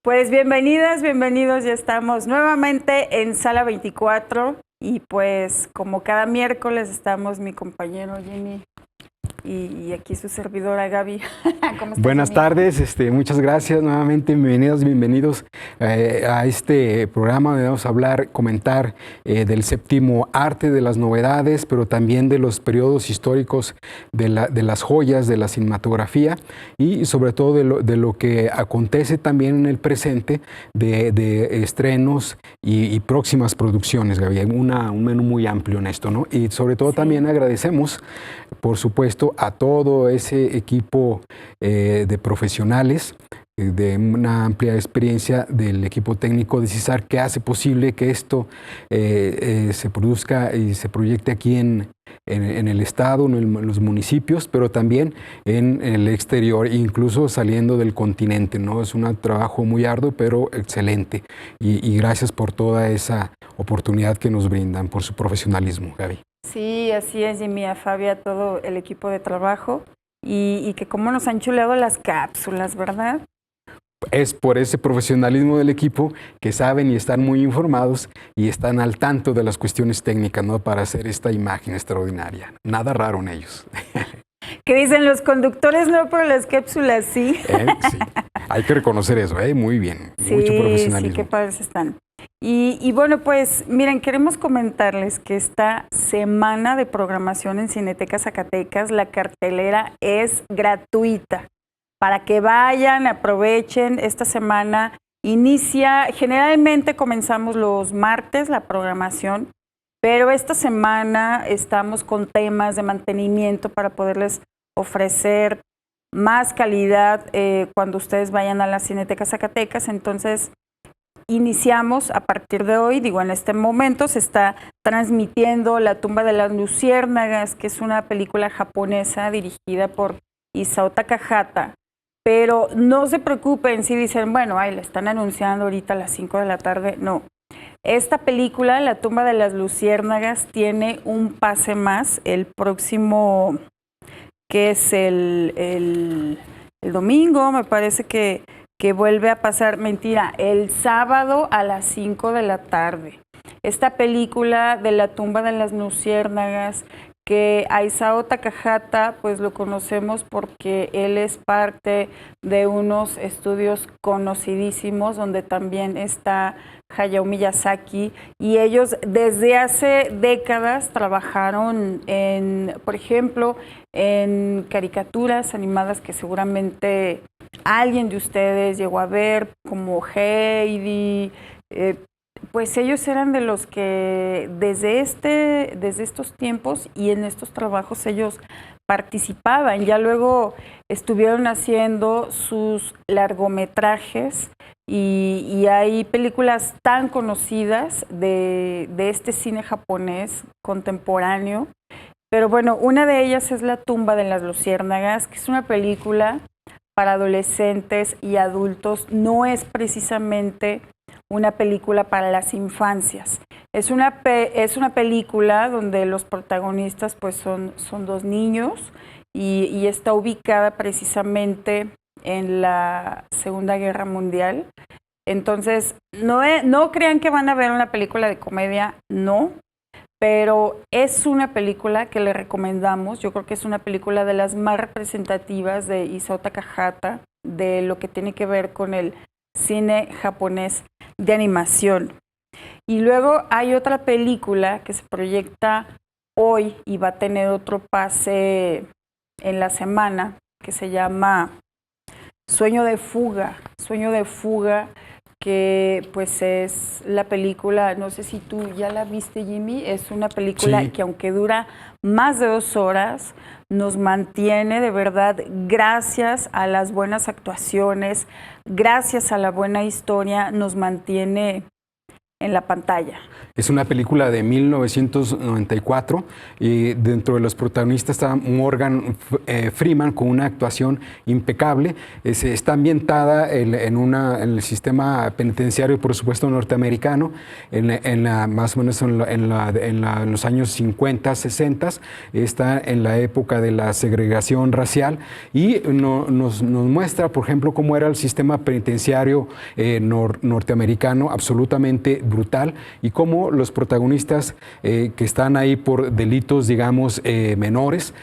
Pues bienvenidas, bienvenidos, ya estamos nuevamente en Sala 24 y pues como cada miércoles estamos mi compañero Jimmy y aquí su servidora Gaby. ¿Cómo estás, Buenas Jimmy? tardes, muchas gracias nuevamente, bienvenidos a este programa donde vamos a hablar, comentar del séptimo arte, de las novedades, pero también de los periodos históricos de las joyas, de la cinematografía y sobre todo de lo que acontece también en el presente de estrenos y próximas producciones, Gaby. Hay un menú muy amplio en esto, ¿no? Y sobre todo también agradecemos, por supuesto, a todo ese equipo de profesionales, de una amplia experiencia del equipo técnico de CISAR que hace posible que esto se produzca y se proyecte aquí en el estado, en los municipios, pero también en el exterior, incluso saliendo del continente, ¿no? Es un trabajo muy arduo, pero excelente. Y gracias por toda esa oportunidad que nos brindan, por su profesionalismo, Gaby. Sí, así es, Jimmy, a Fabi, a todo el equipo de trabajo y que cómo nos han chuleado las cápsulas, ¿verdad? Es por ese profesionalismo del equipo que saben y están muy informados y están al tanto de las cuestiones técnicas, ¿no? Para hacer esta imagen extraordinaria. Nada raro en ellos. ¿Qué dicen los conductores? No, pero las cápsulas sí. Sí, hay que reconocer eso, muy bien, Sí, mucho profesionalismo. sí, qué padres están. Y bueno, pues miren, queremos comentarles que esta semana de programación en Cineteca Zacatecas, la cartelera es gratuita. Para que vayan, aprovechen. Esta semana inicia, generalmente comenzamos los martes la programación, pero esta semana estamos con temas de mantenimiento para poderles ofrecer más calidad cuando ustedes vayan a la Cineteca Zacatecas. Entonces, iniciamos a partir de hoy, digo, en este momento se está transmitiendo La tumba de las luciérnagas, que es una película japonesa dirigida por Isao Takahata. Pero no se preocupen si dicen, bueno, ay, la están anunciando ahorita a las 5 de la tarde. No. Esta película, La tumba de las luciérnagas, tiene un pase más el próximo, que es el domingo, me parece que vuelve a pasar, mentira, el sábado a las 5 de la tarde. Esta película de La tumba de las luciérnagas, que a Isao Takahata pues lo conocemos porque él es parte de unos estudios conocidísimos donde también está Hayao Miyazaki y ellos desde hace décadas trabajaron en, por ejemplo, en caricaturas animadas que seguramente alguien de ustedes llegó a ver, como Heidi. Pues ellos eran de los que desde estos tiempos y en estos trabajos ellos participaban. Ya luego estuvieron haciendo sus largometrajes y hay películas tan conocidas de este cine japonés contemporáneo. Pero bueno, una de ellas es La tumba de las luciérnagas, que es una película para adolescentes y adultos. No es precisamente una película para las infancias. Es una película donde los protagonistas pues son dos niños y está ubicada precisamente en la Segunda Guerra Mundial. Entonces, no crean que van a ver una película de comedia, no, pero es una película que le recomendamos. Yo creo que es una película de las más representativas de Isao Takahata, de lo que tiene que ver con el cine japonés de animación. Y luego hay otra película que se proyecta hoy y va a tener otro pase en la semana, que se llama Sueño de fuga, que pues es la película, no sé si tú ya la viste, Jimmy, es una película que aunque dura más de 2 horas, nos mantiene de verdad, gracias a las buenas actuaciones, gracias a la buena historia, nos mantiene en la pantalla. Es una película de 1994 y dentro de los protagonistas está Morgan Freeman con una actuación impecable. Está ambientada en el sistema penitenciario, por supuesto, norteamericano, más o menos en los años 50, 60. Está en la época de la segregación racial y nos muestra, por ejemplo, cómo era el sistema penitenciario norteamericano, absolutamente brutal, y cómo los protagonistas que están ahí por delitos, digamos, menores,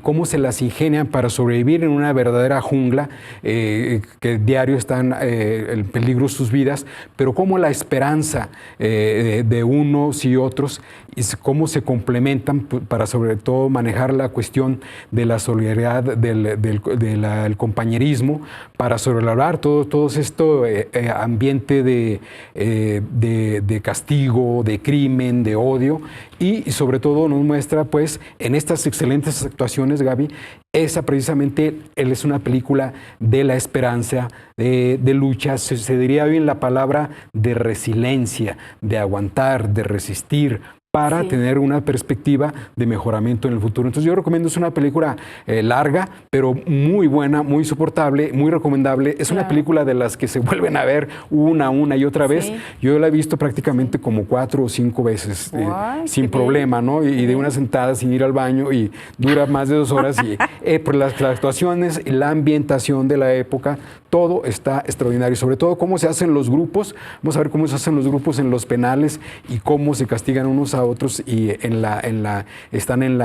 cómo se las ingenian para sobrevivir en una verdadera jungla, que diario están en peligro sus vidas, pero cómo la esperanza de unos y otros, y cómo se complementan para sobre todo manejar la cuestión de la solidaridad, del compañerismo, para sobrellevar todo este ambiente de castigo, de crimen, de odio, y sobre todo nos muestra pues en estas excelentes actuaciones, Gaby, esa precisamente él es una película de la esperanza, de lucha, se diría bien la palabra de resiliencia, de aguantar, de resistir, para tener una perspectiva de mejoramiento en el futuro. Entonces yo recomiendo, es una película larga, pero muy buena, muy soportable, muy recomendable. Es una película de las que se vuelven a ver una y otra vez. Yo la he visto prácticamente como 4 o 5 veces, sin problema, ¿no? Y de una sentada sin ir al baño, y dura más de 2 horas. Y por las actuaciones, la ambientación de la época, todo está extraordinario. Sobre todo cómo se hacen los grupos. Vamos a ver cómo se hacen los grupos en los penales y cómo se castigan unos a otros y están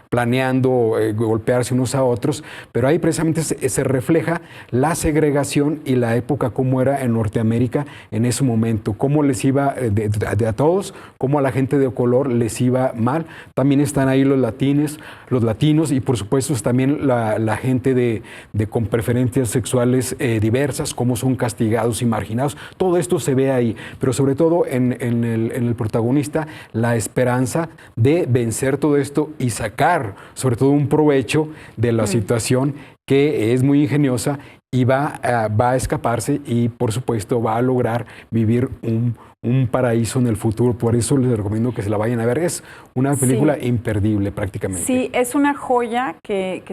planeando golpearse unos a otros, pero ahí precisamente se refleja la segregación y la época como era en Norteamérica en ese momento, cómo les iba a todos, cómo a la gente de color les iba mal. También están ahí los latinos y por supuesto también la gente con preferencias sexuales diversas, cómo son castigados y marginados. Todo esto se ve ahí, pero sobre todo en el protagonista, la esperanza de vencer todo esto y sacar sobre todo un provecho de la situación, que es muy ingeniosa, y va a escaparse y por supuesto va a lograr vivir un paraíso en el futuro. Por eso les recomiendo que se la vayan a ver. Es una película imperdible prácticamente. Sí, es una joya que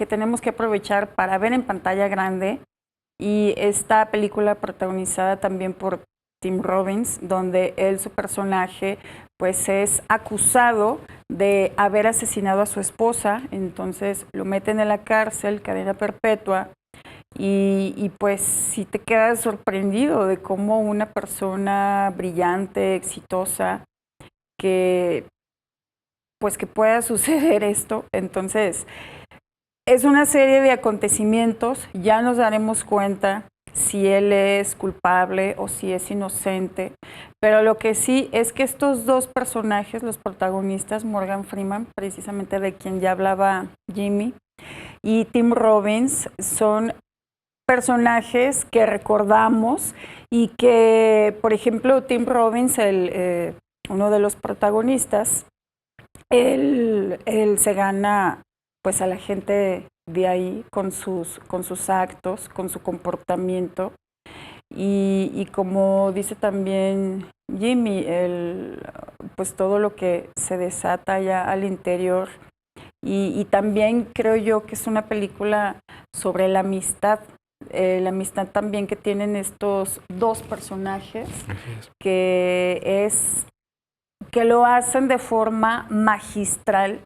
tenemos que aprovechar para ver en pantalla grande. Y esta película protagonizada también por Tim Robbins, donde su personaje pues es acusado de haber asesinado a su esposa, entonces lo meten en la cárcel, cadena perpetua, y pues sí te quedas sorprendido de cómo una persona brillante, exitosa, que pueda suceder esto. Entonces es una serie de acontecimientos, ya nos daremos cuenta si él es culpable o si es inocente, pero lo que sí es que estos dos personajes, los protagonistas, Morgan Freeman, precisamente de quien ya hablaba Jimmy, y Tim Robbins, son personajes que recordamos y que, por ejemplo, Tim Robbins, uno de los protagonistas, él se gana pues a la gente de ahí con sus actos, con su comportamiento, y como dice también Jimmy, pues todo lo que se desata ya al interior, y también creo yo que es una película sobre la amistad también que tienen estos dos personajes, que lo hacen de forma magistral.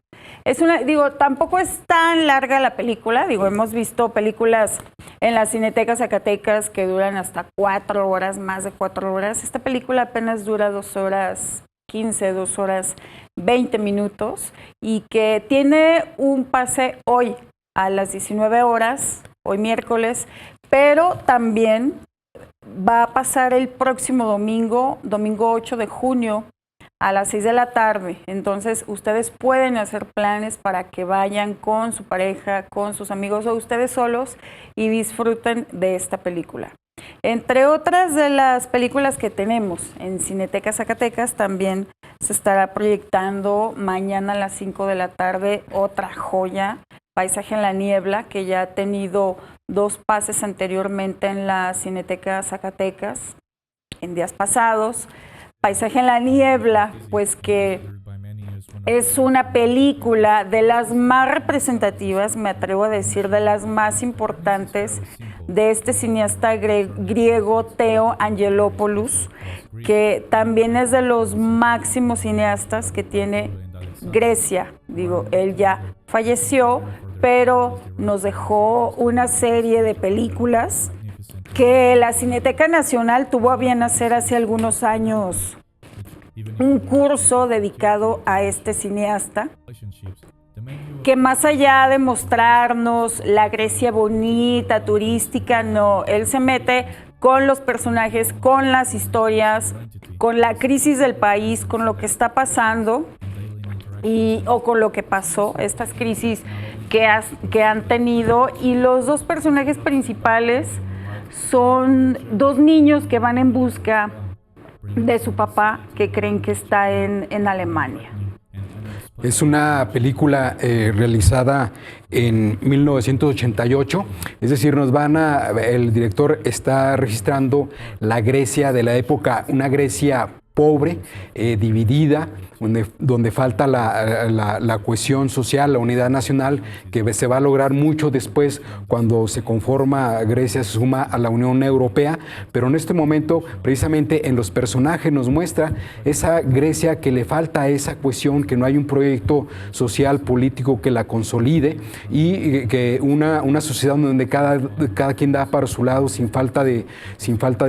Tampoco es tan larga la película, hemos visto películas en la Cineteca Zacatecas que duran hasta 4 horas, más de 4 horas. Esta película apenas dura 2 horas 15, 2 horas 20 minutos, y que tiene un pase hoy a las 19 horas, hoy miércoles, pero también va a pasar el próximo domingo 8 de junio, a las 6 de la tarde. Entonces, ustedes pueden hacer planes para que vayan con su pareja, con sus amigos o ustedes solos y disfruten de esta película. Entre otras de las películas que tenemos en Cineteca Zacatecas, también se estará proyectando mañana a las 5 de la tarde otra joya, Paisaje en la Niebla, que ya ha tenido 2 pases anteriormente en la Cineteca Zacatecas en días pasados. Paisaje en la niebla, pues que es una película de las más representativas, me atrevo a decir, de las más importantes de este cineasta griego Theo Angelopoulos, que también es de los máximos cineastas que tiene Grecia. Digo, él ya falleció, pero nos dejó una serie de películas que la Cineteca Nacional tuvo a bien hacer hace algunos años un curso dedicado a este cineasta, que más allá de mostrarnos la Grecia bonita, turística, no, él se mete con los personajes, con las historias, con la crisis del país, con lo que está pasando o con lo que pasó, estas crisis que han tenido. Y los dos personajes principales son dos niños que van en busca de su papá, que creen que está en Alemania. Es una película realizada en 1988, es decir, el director está registrando la Grecia de la época, una Grecia pobre, dividida, donde falta la cohesión social, la unidad nacional, que se va a lograr mucho después cuando se conforma Grecia, se suma a la Unión Europea, pero en este momento, precisamente en los personajes nos muestra esa Grecia que le falta esa cohesión, que no hay un proyecto social, político que la consolide, y que una sociedad donde cada quien da para su lado sin falta de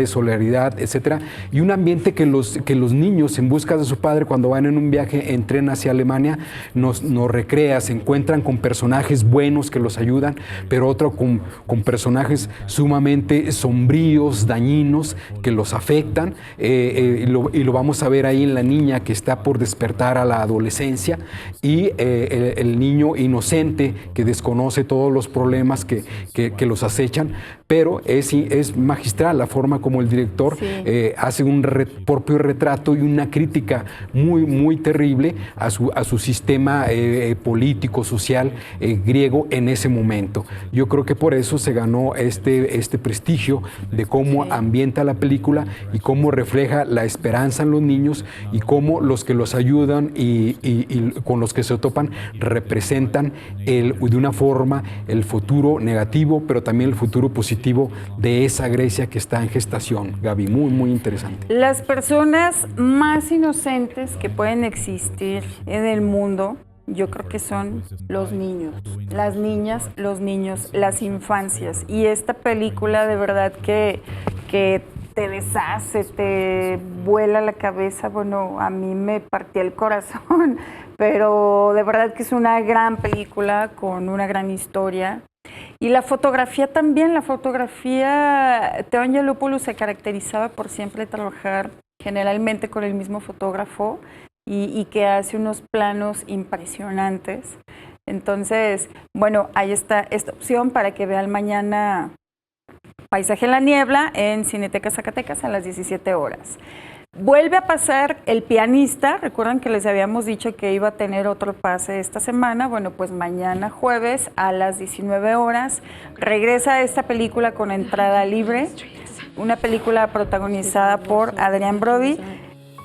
solidaridad, etcétera, y un ambiente que los niños, en busca de su padre, cuando van en un viaje en tren hacia Alemania, nos recrea, se encuentran con personajes buenos que los ayudan, pero otro con personajes sumamente sombríos, dañinos, que los afectan, y lo vamos a ver ahí en la niña que está por despertar a la adolescencia, y el niño inocente que desconoce todos los problemas que los acechan, pero es magistral la forma como el director hace un propio retrato y una crítica muy, muy terrible a su sistema político, social griego en ese momento. Yo creo que por eso se ganó este prestigio de cómo ambienta la película y cómo refleja la esperanza en los niños y cómo los que los ayudan y con los que se topan representan de una forma el futuro negativo, pero también el futuro positivo de esa Grecia que está en gestación. Gaby, muy, muy interesante. Las personas más inocentes que pueden existir en el mundo, yo creo que son los niños, las niñas, los niños, las infancias. Y esta película de verdad que te deshace, te vuela la cabeza. Bueno, a mí me partía el corazón, pero de verdad que es una gran película con una gran historia. Y la fotografía también, Theo Angelopoulos se caracterizaba por siempre trabajar generalmente con el mismo fotógrafo y que hace unos planos impresionantes. Entonces, bueno, ahí está esta opción para que vean mañana Paisaje en la niebla en Cineteca Zacatecas a las 17 horas. Vuelve a pasar El pianista. Recuerdan que les habíamos dicho que iba a tener otro pase esta semana. Bueno, pues mañana jueves a las 19 horas regresa esta película con entrada libre. Una película protagonizada por Adrián Brody,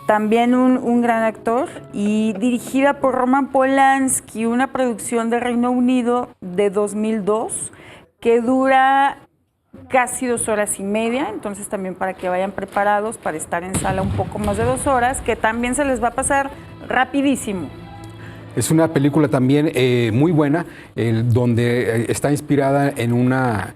también un gran actor, y dirigida por Roman Polanski, una producción de Reino Unido de 2002 que dura casi 2 horas y media, entonces también para que vayan preparados para estar en sala un poco más de 2 horas, que también se les va a pasar rapidísimo. Es una película también muy buena, donde está inspirada en la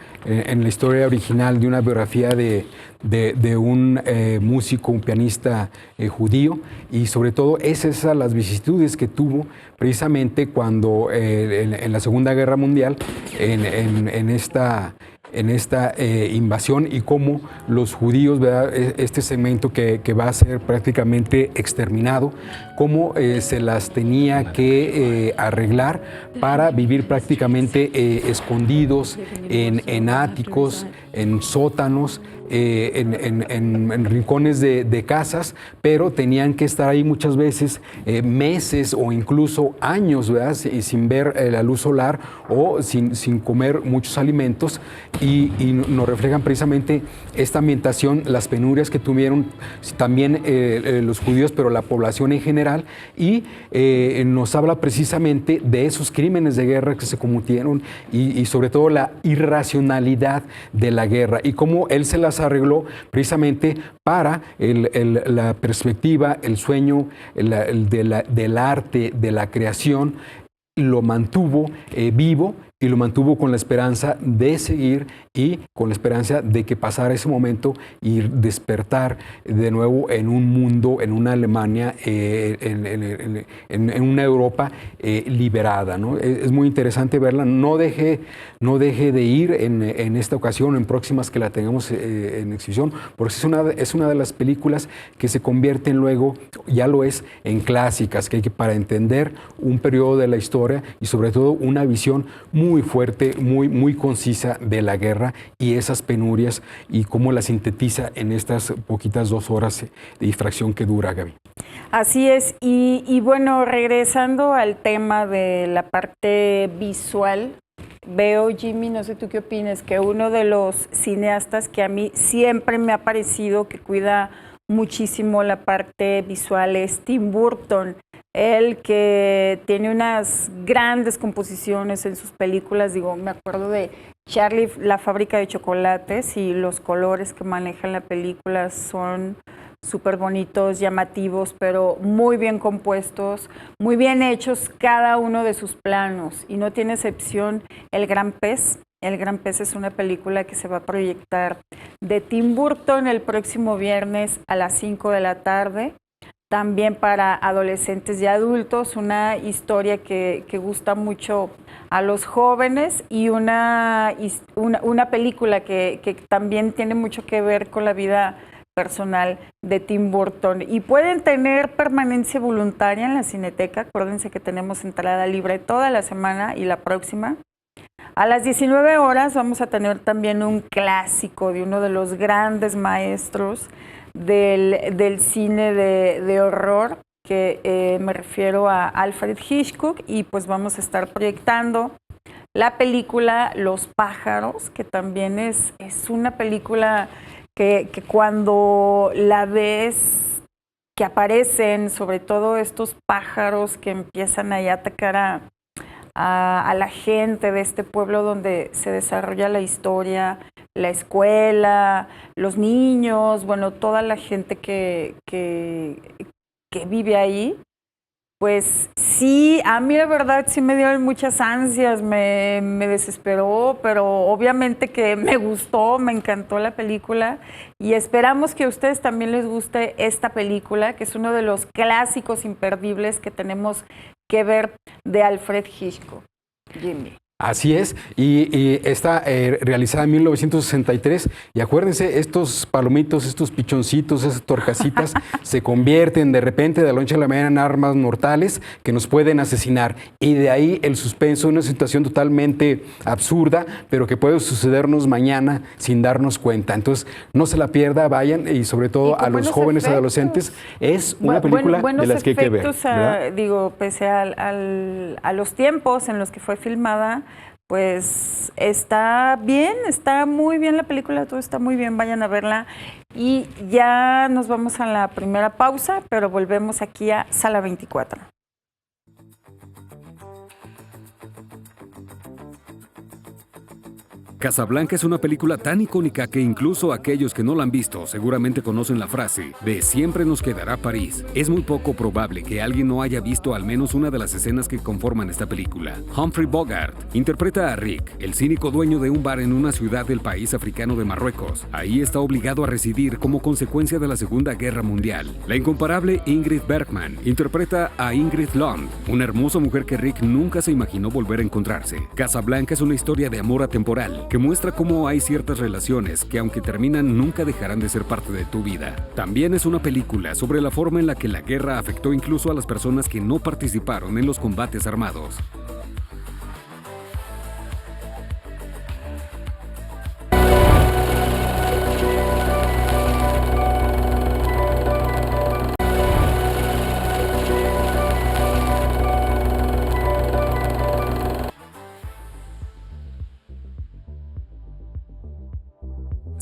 historia original de una biografía de un músico, un pianista judío, y sobre todo esas las vicisitudes que tuvo precisamente cuando en la Segunda Guerra Mundial, en esta invasión, y cómo los judíos, ¿verdad?, este segmento que va a ser prácticamente exterminado, cómo se las tenía que arreglar para vivir prácticamente escondidos en áticos, en sótanos, en rincones de casas, pero tenían que estar ahí muchas veces meses o incluso años, ¿verdad? Sin ver la luz solar o sin comer muchos alimentos, y nos reflejan precisamente esta ambientación, las penurias que tuvieron también los judíos, pero la población en general, y nos habla precisamente de esos crímenes de guerra que se cometieron y sobre todo la irracionalidad de la guerra y cómo él se las arregló precisamente para la perspectiva, el sueño del arte, de la creación, lo mantuvo vivo y lo mantuvo con la esperanza de seguir y con la esperanza de que pasara ese momento y despertar de nuevo en un mundo, en una Alemania, en una Europa liberada, ¿no? Es muy interesante verla. No deje de ir en esta ocasión, en próximas que la tengamos en exhibición, porque es una de las películas que se convierten luego, ya lo es, en clásicas, que para entender un periodo de la historia y sobre todo una visión muy fuerte, muy concisa de la guerra y esas penurias y cómo la sintetiza en estas poquitas 2 horas de distracción que dura, Gaby. Así es, y bueno, regresando al tema de la parte visual, veo, Jimmy, no sé tú qué opinas, que uno de los cineastas que a mí siempre me ha parecido que cuida muchísimo la parte visual es Tim Burton. Él que tiene unas grandes composiciones en sus películas, digo, me acuerdo de Charlie, la fábrica de chocolates, y los colores que maneja en la película son súper bonitos, llamativos, pero muy bien compuestos, muy bien hechos cada uno de sus planos, y no tiene excepción El Gran Pez. El Gran Pez es una película que se va a proyectar de Tim Burton el próximo viernes a las 5 de la tarde. También para adolescentes y adultos, una historia que gusta mucho a los jóvenes y una película que también tiene mucho que ver con la vida personal de Tim Burton. Y pueden tener permanencia voluntaria en la Cineteca. Acuérdense que tenemos entrada libre toda la semana y la próxima. A las 19 horas vamos a tener también un clásico de uno de los grandes maestros del cine de horror, que me refiero a Alfred Hitchcock, y pues vamos a estar proyectando la película Los pájaros, que también es una película que cuando la ves, que aparecen sobre todo estos pájaros que empiezan ahí a atacar a la gente de este pueblo donde se desarrolla la historia, la escuela, los niños, bueno, toda la gente que vive ahí, pues sí, a mí la verdad sí me dio muchas ansias, me desesperó, pero obviamente que me gustó, me encantó la película, y esperamos que a ustedes también les guste esta película, que es uno de los clásicos imperdibles que tenemos que ver de Alfred Hitchcock. Jimmy. Así es, y está realizada en 1963, y acuérdense, estos palomitos, estos pichoncitos, esas torcasitas se convierten de repente de la noche a la mañana en armas mortales que nos pueden asesinar, y de ahí el suspenso, una situación totalmente absurda, pero que puede sucedernos mañana sin darnos cuenta. Entonces, no se la pierda, vayan, y sobre todo a los jóvenes adolescentes, es una película de las que hay que ver. Digo, pese a los tiempos en los que fue filmada, pues está bien, está muy bien la película, todo está muy bien, vayan a verla. Y ya nos vamos a la primera pausa, pero volvemos aquí a Sala 24. Casablanca es una película tan icónica que incluso aquellos que no la han visto seguramente conocen la frase de siempre nos quedará París. Es muy poco probable que alguien no haya visto al menos una de las escenas que conforman esta película. Humphrey Bogart interpreta a Rick, el cínico dueño de un bar en una ciudad del país africano de Marruecos. Ahí está obligado a residir como consecuencia de la Segunda Guerra Mundial. La incomparable Ingrid Bergman interpreta a Ingrid Lund, una hermosa mujer que Rick nunca se imaginó volver a encontrarse. Casablanca es una historia de amor atemporal que muestra cómo hay ciertas relaciones que, aunque terminan, nunca dejarán de ser parte de tu vida. También es una película sobre la forma en la que la guerra afectó incluso a las personas que no participaron en los combates armados.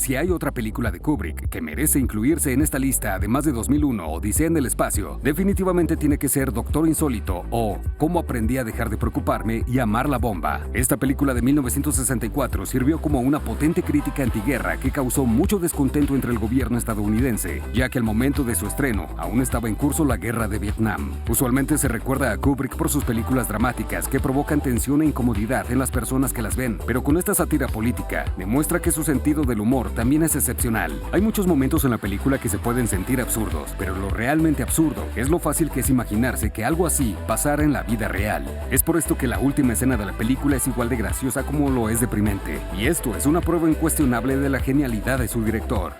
si hay otra película de Kubrick que merece incluirse en esta lista, además de 2001, Odisea en el espacio, definitivamente tiene que ser Doctor Insólito o Cómo aprendí a dejar de preocuparme y amar la bomba. Esta película de 1964 sirvió como una potente crítica antiguerra que causó mucho descontento entre el gobierno estadounidense, ya que al momento de su estreno aún estaba en curso la guerra de Vietnam. Usualmente se recuerda a Kubrick por sus películas dramáticas que provocan tensión e incomodidad en las personas que las ven, pero con esta sátira política demuestra que su sentido del humor también es excepcional. Hay muchos momentos en la película que se pueden sentir absurdos, pero lo realmente absurdo es lo fácil que es imaginarse que algo así pasara en la vida real. Es por esto que la última escena de la película es igual de graciosa como lo es deprimente, y esto es una prueba incuestionable de la genialidad de su director.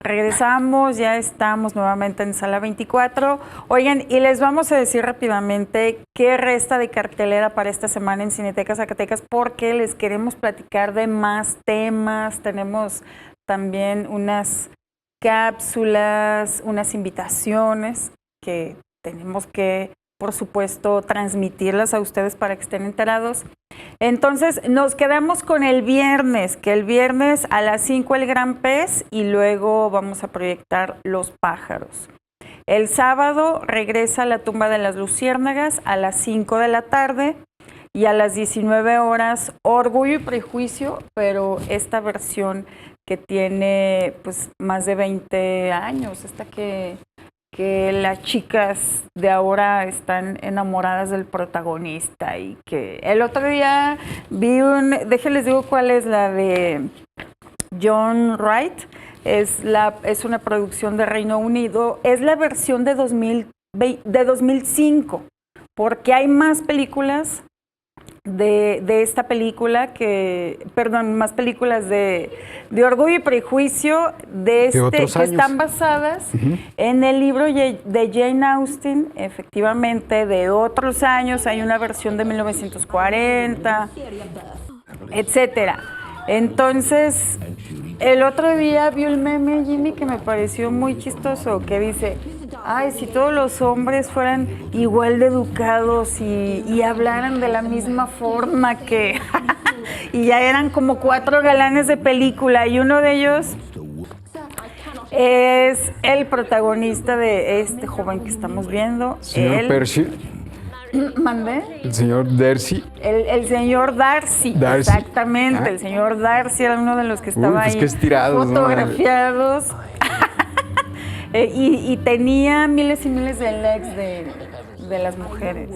Regresamos, ya estamos nuevamente en Sala 24. Oigan, y les vamos a decir rápidamente qué resta de cartelera para esta semana en Cineteca Zacatecas, porque les queremos platicar de más temas. Tenemos también unas cápsulas, unas invitaciones que tenemos que, por supuesto, transmitirlas a ustedes para que estén enterados. Entonces, nos quedamos con el viernes, que el viernes a las 5 el Gran Pez y luego vamos a proyectar Los Pájaros. El sábado regresa La Tumba de las Luciérnagas a las 5 de la tarde y a las 19 horas Orgullo y Prejuicio, pero esta versión que tiene pues más de 20 años, esta que las chicas de ahora están enamoradas del protagonista y que el otro día vi déjenles digo cuál es la de John Wright, es una producción de Reino Unido, es la versión de 2005, porque hay más películas de esta película más películas de Orgullo y Prejuicio que están basadas en el libro de Jane Austen, efectivamente, de otros años. Hay una versión de 1940, etcétera. Entonces, el otro día vi un meme, Jimmy, que me pareció muy chistoso, que dice: ay, si todos los hombres fueran igual de educados y hablaran de la misma forma que... y ya eran como 4 galanes de película, y uno de ellos es el protagonista de este joven que estamos viendo. Señor Percy. ¿Mandé? El señor Darcy. El señor Darcy, exactamente. El señor Darcy era uno de los que estaba ahí fotografiados. Y tenía miles y miles de likes de las mujeres.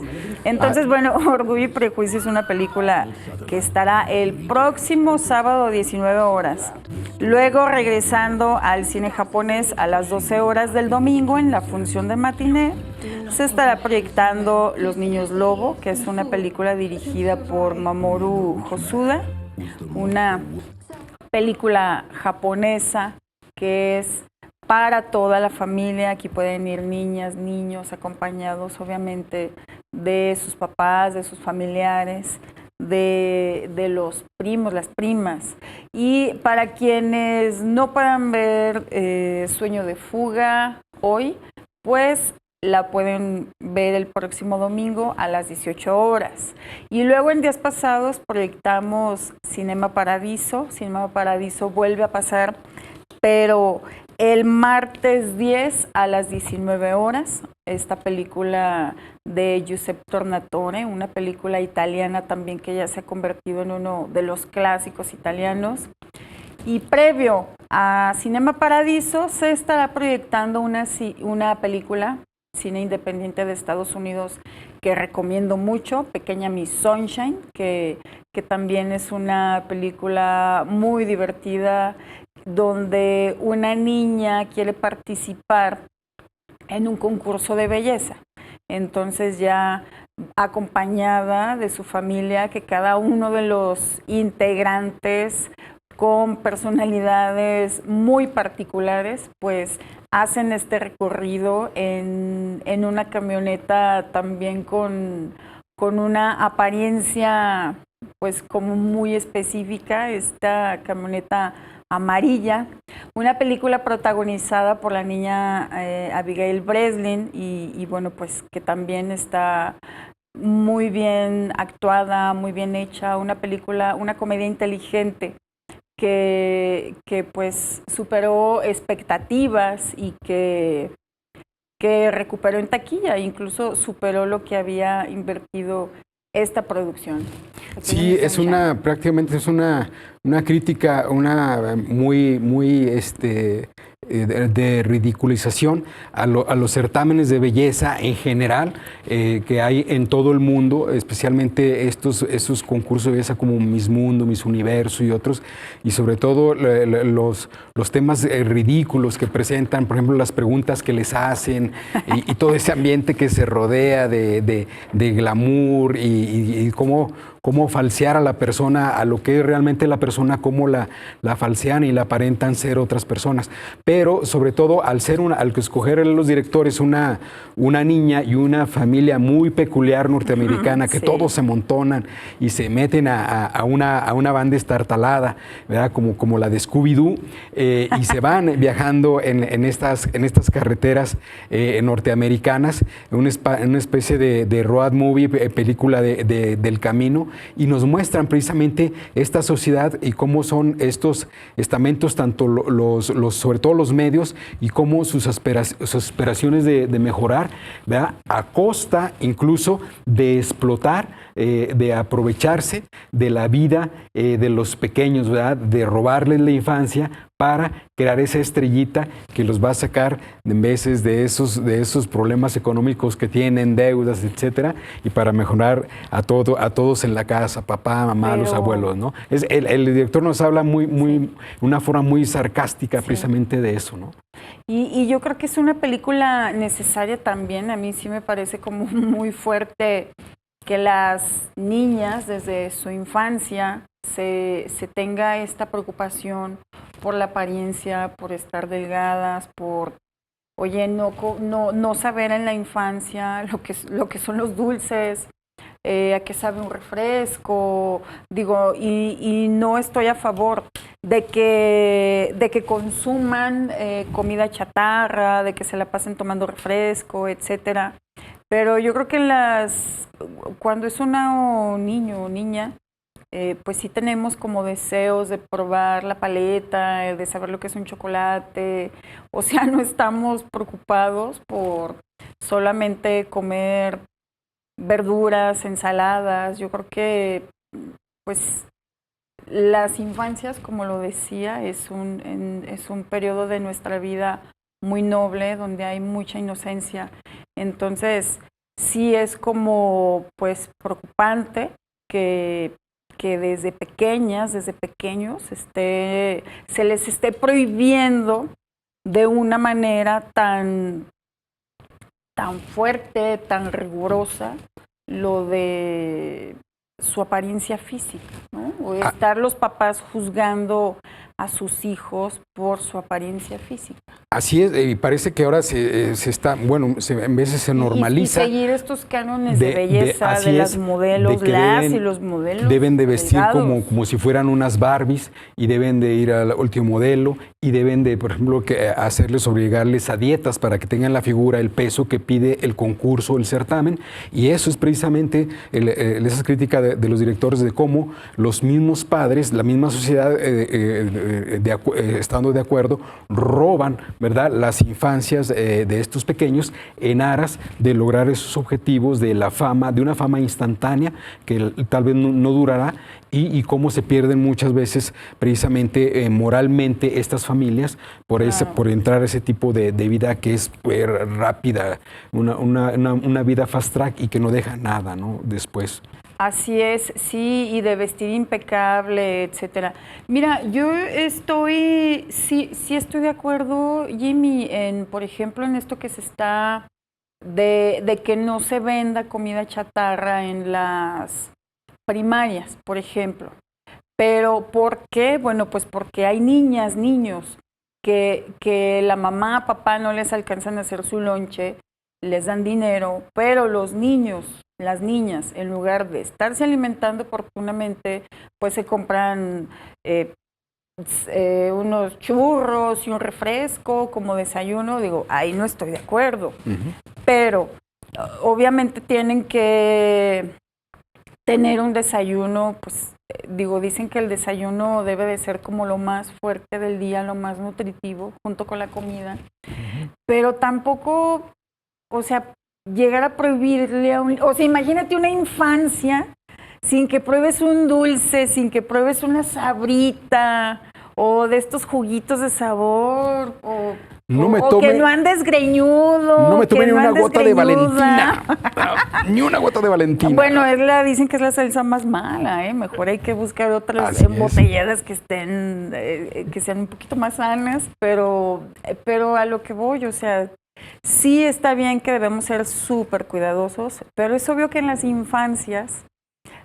Entonces, bueno, Orgullo y Prejuicio es una película que estará el próximo sábado 19 horas. Luego, regresando al cine japonés a las 12 horas del domingo en la función de matiné, se estará proyectando Los Niños Lobo, que es una película dirigida por Mamoru Hosoda, una película japonesa que es para toda la familia. Aquí pueden ir niñas, niños, acompañados obviamente de sus papás, de sus familiares, de los primos, las primas. Y para quienes no puedan ver Sueño de Fuga hoy, pues la pueden ver el próximo domingo a las 18 horas. Y luego en días pasados proyectamos Cinema Paradiso. Cinema Paradiso vuelve a pasar, pero el martes 10 a las 19 horas, esta película de Giuseppe Tornatore, una película italiana también que ya se ha convertido en uno de los clásicos italianos. Y previo a Cinema Paradiso se estará proyectando una película, cine independiente de Estados Unidos, que recomiendo mucho, Pequeña Miss Sunshine, que también es una película muy divertida, donde una niña quiere participar en un concurso de belleza. Entonces, ya acompañada de su familia, que cada uno de los integrantes con personalidades muy particulares, pues hacen este recorrido en una camioneta también con una apariencia pues como muy específica, esta camioneta amarilla, una película protagonizada por la niña Abigail Breslin y bueno, pues que también está muy bien actuada, muy bien hecha, una película, una comedia inteligente que pues superó expectativas y que recuperó en taquilla, incluso superó lo que había invertido esta producción. Sí, prácticamente es una crítica, muy de ridiculización a los certámenes de belleza en general que hay en todo el mundo, especialmente esos concursos de belleza como Miss Mundo, Miss Universo y otros, y sobre todo los temas ridículos que presentan, por ejemplo, las preguntas que les hacen y todo ese ambiente que se rodea de glamour y cómo falsear a la persona, a lo que es realmente la persona, cómo la falsean y la aparentan ser otras personas. Pero sobre todo al escoger los directores una niña y una familia muy peculiar norteamericana, que todos se amontonan y se meten a una banda estartalada, ¿verdad? Como la de Scooby-Doo, y se van viajando en estas carreteras norteamericanas, una especie de road movie, película del camino, y nos muestran precisamente esta sociedad y cómo son estos estamentos, tanto sobre todo los medios, y cómo sus aspiraciones de mejorar, ¿verdad? A costa incluso de explotar, de aprovecharse de la vida de los pequeños, ¿verdad? De robarles la infancia para crear esa estrellita que los va a sacar en veces de esos problemas económicos que tienen, deudas, etcétera, y para mejorar a todos en la casa, papá, mamá, los abuelos, ¿no? El director nos habla una forma muy sarcástica precisamente de eso, ¿no? Y yo creo que es una película necesaria también. A mí sí me parece como muy fuerte que las niñas desde su infancia se tenga esta preocupación por la apariencia, por estar delgadas, por, oye, no saber en la infancia lo que son los dulces, a qué sabe un refresco, digo, y no estoy a favor de que consuman comida chatarra, de que se la pasen tomando refresco, etcétera. Pero yo creo que cuando es un niño o niña, pues sí tenemos como deseos de probar la paleta, de saber lo que es un chocolate, o sea, no estamos preocupados por solamente comer verduras, ensaladas. Yo creo que pues las infancias, como lo decía, es un periodo de nuestra vida muy noble, donde hay mucha inocencia. Entonces, sí es como pues preocupante que desde pequeñas, desde pequeños, se les esté prohibiendo de una manera tan fuerte, tan rigurosa, lo de su apariencia física, ¿no? O estar los papás juzgando a sus hijos por su apariencia física. Así es, y parece que ahora se está, bueno, en veces se normaliza. Y seguir estos cánones de belleza de las modelos, y los modelos. Deben de vestir como si fueran unas Barbies, y deben de ir al último modelo, y deben de, por ejemplo, obligarles a dietas para que tengan la figura, el peso que pide el concurso, el certamen. Y eso es precisamente esa crítica de los directores, de cómo los mismos padres, la misma sociedad, estando de acuerdo, roban, ¿verdad?, las infancias de estos pequeños en aras de lograr esos objetivos de la fama, de una fama instantánea que tal vez no durará, y cómo se pierden muchas veces precisamente moralmente estas familias por entrar a ese tipo de vida que es rápida, una vida fast track y que no deja nada, ¿no?, después. Así es, sí, y de vestir impecable, etcétera. Mira, yo sí estoy de acuerdo, Jimmy, por ejemplo, en esto que se está de que no se venda comida chatarra en las primarias, por ejemplo. Pero ¿por qué? Bueno, pues porque hay niñas, niños, que la mamá, papá no les alcanzan a hacer su lonche, les dan dinero, pero los niños, las niñas, en lugar de estarse alimentando oportunamente, pues se compran unos churros y un refresco como desayuno. Digo, ahí no estoy de acuerdo. Pero obviamente tienen que tener un desayuno, pues dicen que el desayuno debe de ser como lo más fuerte del día, lo más nutritivo, junto con la comida. Pero tampoco, o sea, llegar a prohibirle a o sea, imagínate una infancia sin que pruebes un dulce, sin que pruebes una sabrita, o de estos juguitos de sabor, o que no andes greñudo. No me tome ni una gota de Valentina. Ni una gota de Valentina. Bueno, dicen que es la salsa más mala, ¿eh? Mejor hay que buscar otras embotelladas que estén, que sean un poquito más sanas, pero a lo que voy, o sea, sí está bien que debemos ser súper cuidadosos, pero es obvio que en las infancias,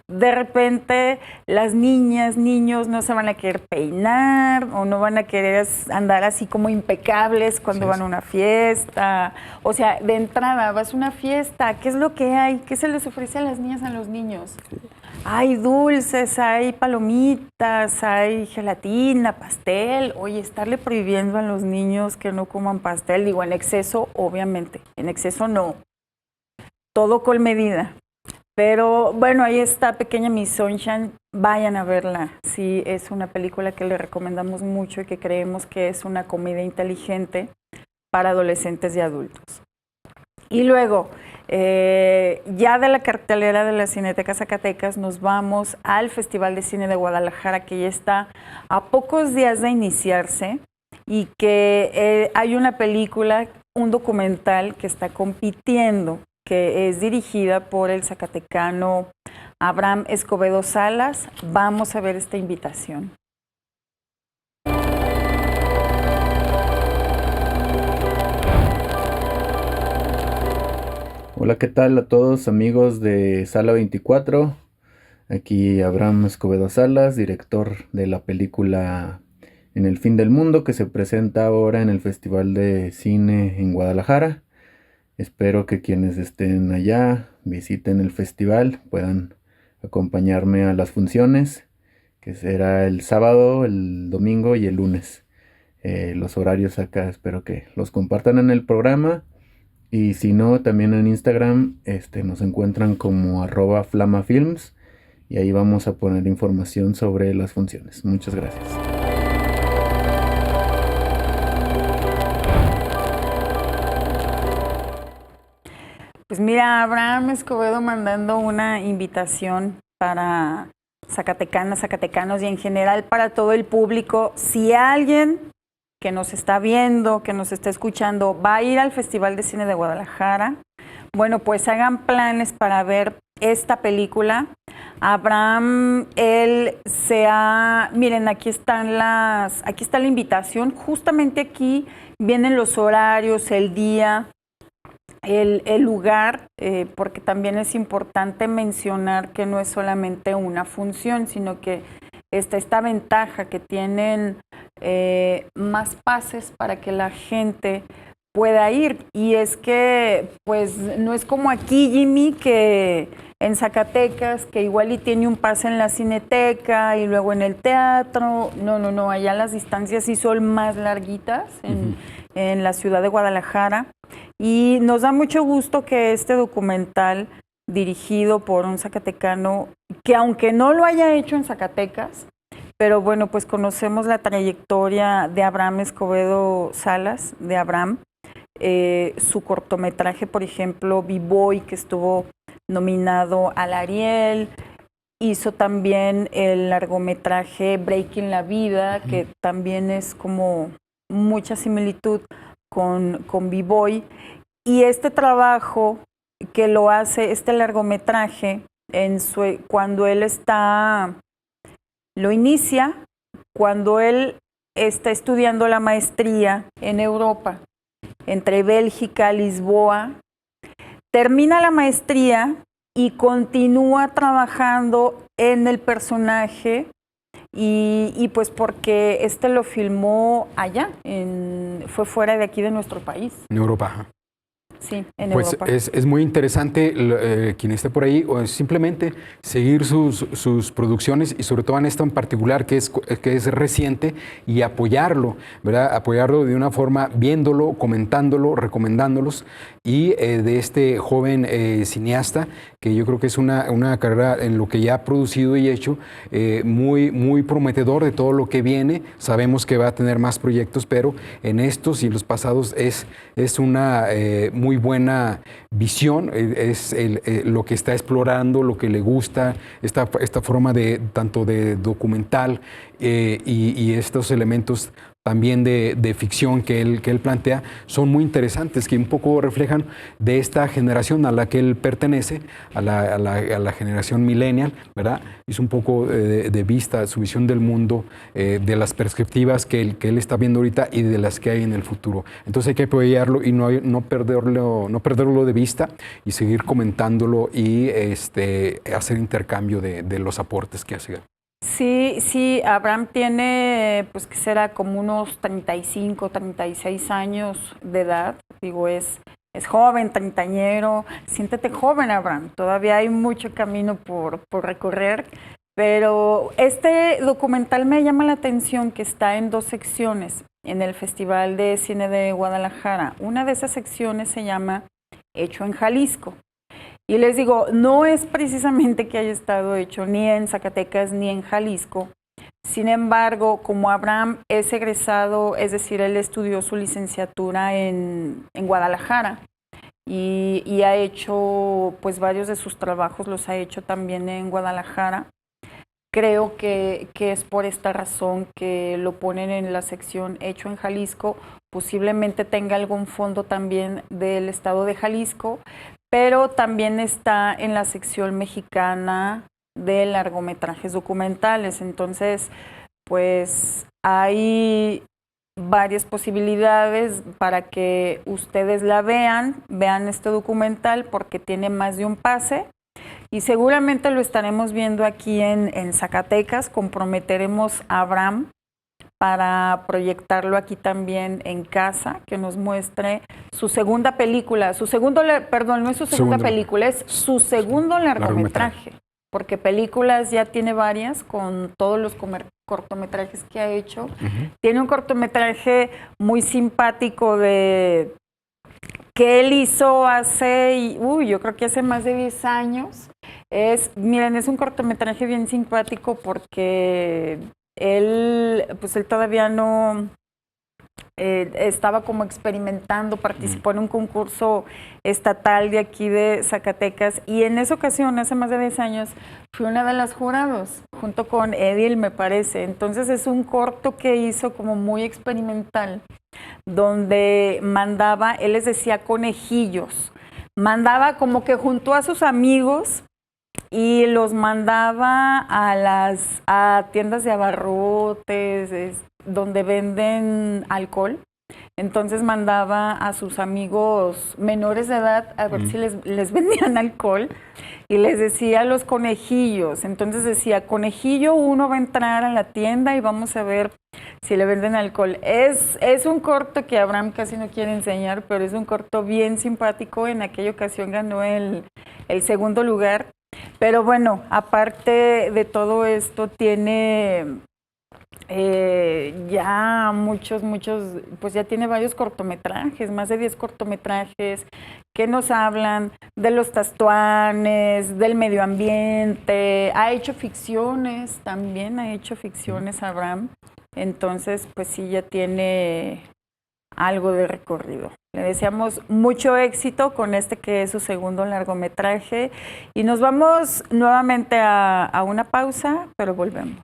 de repente las niñas, niños no se van a querer peinar o no van a querer andar así como impecables cuando van a una fiesta. O sea, de entrada vas a una fiesta, ¿qué es lo que hay? ¿Qué se les ofrece a las niñas, a los niños? Hay dulces, hay palomitas, hay gelatina, pastel. Oye, estarle prohibiendo a los niños que no coman pastel, digo, en exceso, obviamente, en exceso no. Todo con medida. Pero bueno, ahí está Pequeña Miss Sunshine, vayan a verla. Sí, es una película que le recomendamos mucho y que creemos que es una comedia inteligente para adolescentes y adultos. Y luego, ya de la cartelera de la Cineteca Zacatecas, nos vamos al Festival de Cine de Guadalajara, que ya está a pocos días de iniciarse y que hay una película, un documental que está compitiendo, que es dirigida por el zacatecano Abraham Escobedo Salas. Vamos a ver esta invitación. Hola, ¿qué tal a todos amigos de Sala 24? Aquí Abraham Escobedo Salas, director de la película En el fin del mundo, que se presenta ahora en el Festival de Cine en Guadalajara. Espero que quienes estén allá, visiten el festival, puedan acompañarme a las funciones, que será el sábado, el domingo y el lunes. Los horarios acá espero que los compartan en el programa. Y si no, también en Instagram nos encuentran como @flamafilms y ahí vamos a poner información sobre las funciones. Muchas gracias. Pues mira, Abraham Escobedo mandando una invitación para zacatecanas, zacatecanos y en general para todo el público. Si alguien que nos está viendo, que nos está escuchando, va a ir al Festival de Cine de Guadalajara, bueno, pues hagan planes para ver esta película. Abraham, miren, aquí está la invitación, justamente aquí vienen los horarios, el día, el lugar, porque también es importante mencionar que no es solamente una función, sino que está esta ventaja que tienen más pases para que la gente pueda ir. Y es que, pues, no es como aquí, Jimmy, que en Zacatecas, que igual y tiene un pase en la Cineteca y luego en el teatro. No, allá las distancias sí son más larguitas en la ciudad de Guadalajara. Y nos da mucho gusto que este documental, dirigido por un zacatecano, que aunque no lo haya hecho en Zacatecas, pero bueno, pues conocemos la trayectoria de Abraham Escobedo Salas, de Abraham, su cortometraje, por ejemplo, B-Boy, que estuvo nominado al Ariel, hizo también el largometraje Breaking la Vida, que también es como mucha similitud con B-Boy, y este trabajo que lo hace, este largometraje, cuando él lo inicia, cuando él está estudiando la maestría en Europa, entre Bélgica, Lisboa, termina la maestría y continúa trabajando en el personaje y pues porque lo filmó allá, fue fuera de aquí de nuestro país. En Europa. sí, en Pues Europa. es muy interesante quien esté por ahí, o simplemente seguir sus producciones y sobre todo en esta en particular que es reciente y apoyarlo, ¿verdad? Apoyarlo de una forma viéndolo, comentándolo, recomendándolos y de este joven cineasta que yo creo que es una carrera en lo que ya ha producido y hecho muy, muy prometedor de todo lo que viene. Sabemos que va a tener más proyectos, pero en estos y los pasados es una muy buena visión, es lo que está explorando, lo que le gusta, esta forma de tanto de documental y estos elementos también de ficción que él plantea, son muy interesantes, que un poco reflejan de esta generación a la que él pertenece, a la generación millennial, ¿verdad? Es un poco de vista, su visión del mundo, de las perspectivas que él está viendo ahorita y de las que hay en el futuro. Entonces hay que apoyarlo y no perderlo de vista y seguir comentándolo y hacer intercambio de los aportes que hace. Sí, Abraham tiene, pues que será como unos 35, 36 años de edad. Digo, es joven, treintañero. Siéntete joven, Abraham. Todavía hay mucho camino por recorrer. Pero este documental me llama la atención que está en 2 secciones en el Festival de Cine de Guadalajara. Una de esas secciones se llama Hecho en Jalisco. Y les digo, no es precisamente que haya estado hecho ni en Zacatecas ni en Jalisco. Sin embargo, como Abraham es egresado, es decir, él estudió su licenciatura en Guadalajara y ha hecho, pues varios de sus trabajos los ha hecho también en Guadalajara. Creo que es por esta razón que lo ponen en la sección Hecho en Jalisco. Posiblemente tenga algún fondo también del estado de Jalisco, pero también está en la sección mexicana de largometrajes documentales. Entonces, pues hay varias posibilidades para que ustedes la vean este documental porque tiene más de un pase. Y seguramente lo estaremos viendo aquí en Zacatecas. Comprometeremos a Abraham para proyectarlo aquí también en casa, que nos muestre su segunda película, perdón, no es su segunda película, es su segundo largometraje, porque películas ya tiene varias con todos los cortometrajes que ha hecho. Tiene un cortometraje muy simpático que él hizo yo creo que hace más de 10 años. Miren, es un cortometraje bien simpático porque él todavía no estaba como experimentando, participó en un concurso estatal de aquí de Zacatecas y en esa ocasión, hace más de 10 años, fui una de las jurados, junto con Edil, me parece. Entonces es un corto que hizo como muy experimental, donde él les decía conejillos, mandaba como que juntó a sus amigos y los mandaba a tiendas de abarrotes, donde venden alcohol. Entonces mandaba a sus amigos menores de edad a ver si les vendían alcohol y les decía a los conejillos. Entonces decía, conejillo 1 va a entrar a la tienda y vamos a ver si le venden alcohol. Es un corto que Abraham casi no quiere enseñar, pero es un corto bien simpático. En aquella ocasión ganó el segundo lugar. Pero bueno, aparte de todo esto, tiene ya pues ya tiene varios cortometrajes, más de 10 cortometrajes que nos hablan de los tastuanes, del medio ambiente. Ha hecho ficciones también, Abraham. Entonces, pues sí, ya tiene algo de recorrido. Le deseamos mucho éxito con que es su segundo largometraje y nos vamos nuevamente a una pausa, pero volvemos.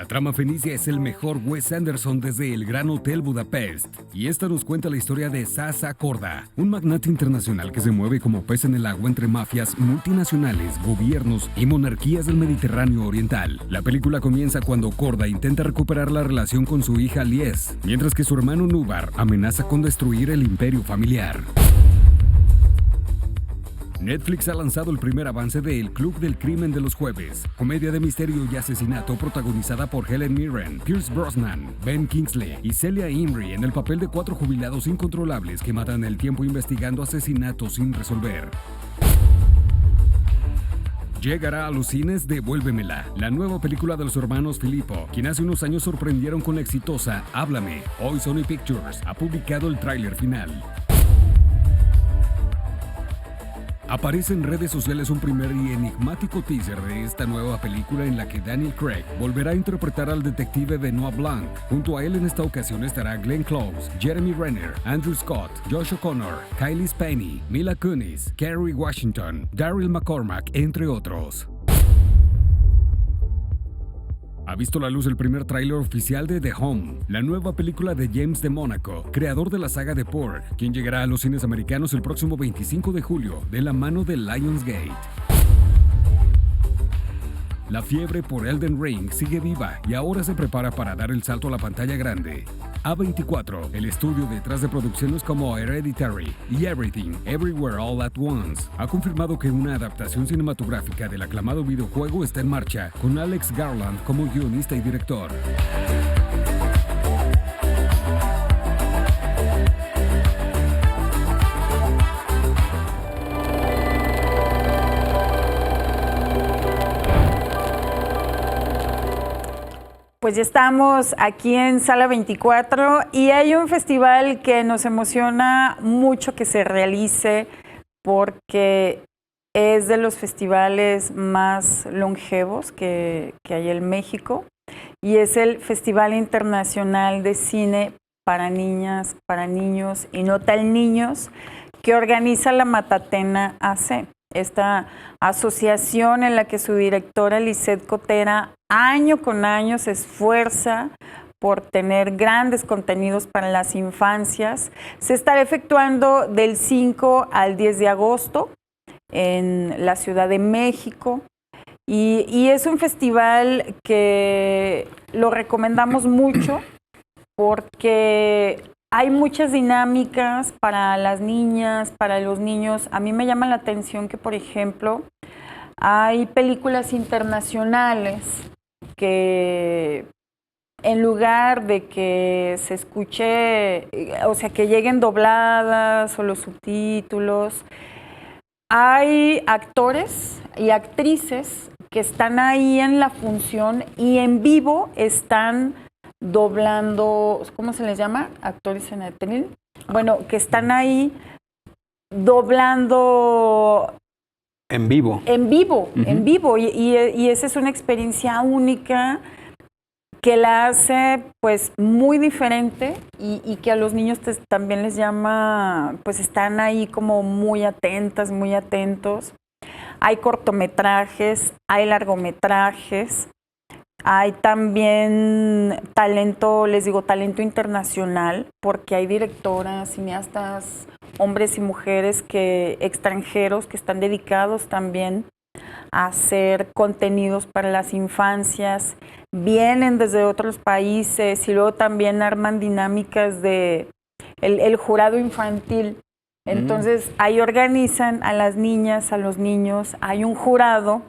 La trama fenicia es el mejor Wes Anderson desde El Gran Hotel Budapest. Y esta nos cuenta la historia de Sasa Korda, un magnate internacional que se mueve como pez en el agua entre mafias multinacionales, gobiernos y monarquías del Mediterráneo Oriental. La película comienza cuando Korda intenta recuperar la relación con su hija Lies, mientras que su hermano Nubar amenaza con destruir el imperio familiar. Netflix ha lanzado el primer avance de El Club del Crimen de los Jueves, comedia de misterio y asesinato protagonizada por Helen Mirren, Pierce Brosnan, Ben Kingsley y Celia Imrie en el papel de 4 jubilados incontrolables que matan el tiempo investigando asesinatos sin resolver. Llegará a los cines Devuélvemela, la nueva película de los hermanos Filippo, quien hace unos años sorprendieron con la exitosa Háblame. Hoy Sony Pictures ha publicado el tráiler final. Aparece en redes sociales un primer y enigmático teaser de esta nueva película en la que Daniel Craig volverá a interpretar al detective Benoit Blanc. Junto a él en esta ocasión estará Glenn Close, Jeremy Renner, Andrew Scott, Josh O'Connor, Kylie Spaney, Mila Kunis, Kerry Washington, Daryl McCormack, entre otros. Ha visto la luz el primer tráiler oficial de The Home, la nueva película de James de Mónaco, creador de la saga de Porg, quien llegará a los cines americanos el próximo 25 de julio, de la mano de Lionsgate. La fiebre por Elden Ring sigue viva y ahora se prepara para dar el salto a la pantalla grande. A24, el estudio detrás de producciones como Hereditary y Everything, Everywhere All at Once, ha confirmado que una adaptación cinematográfica del aclamado videojuego está en marcha, con Alex Garland como guionista y director. Pues ya estamos aquí en Sala 24 y hay un festival que nos emociona mucho que se realice porque es de los festivales más longevos que hay en México y es el Festival Internacional de Cine para Niñas, para Niños y no tan niños que organiza la Matatena AC. Esta asociación en la que su directora Lisette Cotera año con año se esfuerza por tener grandes contenidos para las infancias. Se estará efectuando del 5 al 10 de agosto en la Ciudad de México y es un festival que lo recomendamos mucho porque hay muchas dinámicas para las niñas, para los niños. A mí me llama la atención que, por ejemplo, hay películas internacionales que en lugar de que se escuche, o sea, que lleguen dobladas o los subtítulos, hay actores y actrices que están ahí en la función y en vivo están doblando, ¿cómo se les llama? Actores en atril. Bueno, que están ahí doblando en vivo. En vivo, en vivo. Y esa es una experiencia única que la hace pues muy diferente y que a los niños también les llama, pues están ahí como muy atentas, muy atentos. Hay cortometrajes, hay largometrajes. Hay también talento, les digo, talento internacional, porque hay directoras, cineastas, hombres y mujeres extranjeros que están dedicados también a hacer contenidos para las infancias, vienen desde otros países y luego también arman dinámicas de el jurado infantil. Entonces, ahí organizan a las niñas, a los niños, hay un jurado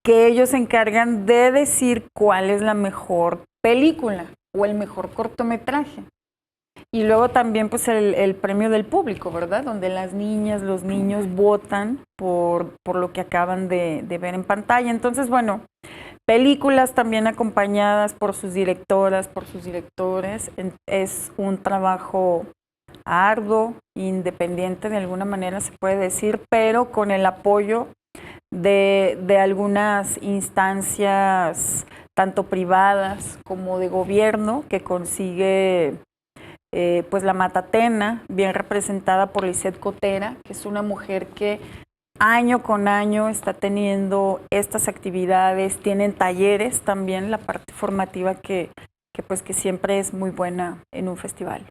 que ellos se encargan de decir cuál es la mejor película o el mejor cortometraje. Y luego también pues el premio del público, ¿verdad? Donde las niñas, los niños votan por lo que acaban de ver en pantalla. Entonces, bueno, películas también acompañadas por sus directoras, por sus directores. Es un trabajo arduo, independiente de alguna manera se puede decir, pero con el apoyo de algunas instancias tanto privadas como de gobierno que consigue pues la Matatena, bien representada por Lisette Cotera, que es una mujer que año con año está teniendo estas actividades, tienen talleres también, la parte formativa que siempre es muy buena en un festival.